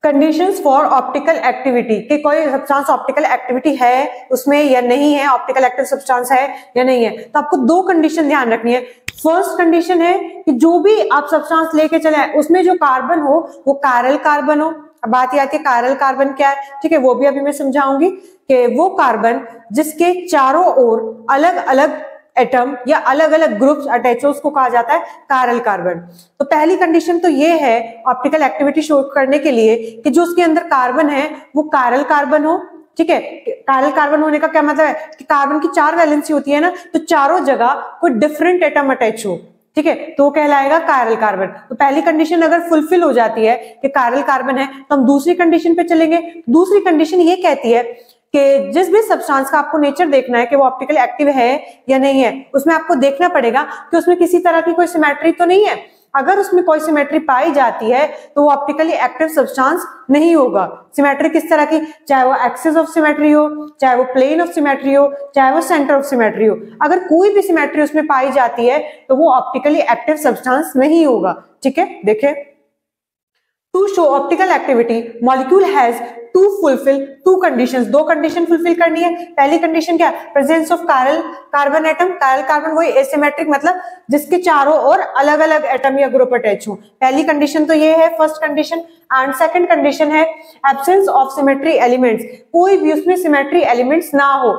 Conditions for optical activity कि कोई substance optical activity है उसमें या नहीं है, ऑप्टिकल एक्टिव सब्सटेंस है या नहीं है। तो आपको दो कंडीशन ध्यान रखनी है। फर्स्ट कंडीशन है कि जो भी आप सब्सटेंस लेके चले आए उसमें जो कार्बन हो वो कायरल कार्बन हो। अब बात आती है कायरल कार्बन क्या है, ठीक है, वो भी अभी मैं समझाऊंगी कि वो कार्बन जिसके चारों ओर अलग अलग एटम या अलग अलग ग्रुप्स अटैच हो उसको कहा जाता है कायरल कार्बन। तो पहली कंडीशन तो ये है ऑप्टिकल एक्टिविटी शो करने के लिए कि जो उसके अंदर कार्बन है वो कायरल कार्बन हो, ठीक है। कायरल कार्बन होने का क्या मतलब है कि कार्बन की 4 वैलेंसी होती है ना, तो चारों जगह कोई डिफरेंट एटम अटैच हो, ठीक है, तो कहलाएगा कायरल कार्बन। तो पहली कंडीशन अगर फुलफिल हो जाती है कि कायरल कार्बन है तो हम दूसरी कंडीशन पे चलेंगे। दूसरी कंडीशन ये कहती है कि जिस भी सब्सटेंस का आपको नेचर देखना है कि वो ऑप्टिकल एक्टिव है या नहीं है, उसमें आपको देखना पड़ेगा कि उसमें किसी तरह की कोई सिमेट्री तो नहीं है। अगर उसमें कोई सिमेट्री पाई जाती है तो वो ऑप्टिकली एक्टिव सब्सटेंस नहीं होगा। सिमेट्री किस तरह की, चाहे वो एक्सिस ऑफ सिमेट्री हो, चाहे वो प्लेन ऑफ सिमेट्री हो, चाहे वो सेंटर ऑफ सिमेट्री हो, अगर कोई भी सिमेट्री उसमें पाई जाती है तो वो ऑप्टिकली एक्टिव सब्सटेंस नहीं होगा, ठीक है। देखिए, to show optical activity molecule has to fulfil two conditions, दो कंडीशन फुलफिल करनी है। पहली कंडीशन क्या है, presence of chiral carbon atom. Chiral carbon वही एसिमेट्रिक मतलब जिसके चारों ओर अलग अलग एटम या ग्रुप अटैच हो। पहली कंडीशन तो ये है first condition. And second condition है एब्सेंस ऑफ सिमेट्री एलिमेंट्स, कोई भी उसमें सिमेट्री एलिमेंट्स ना हो।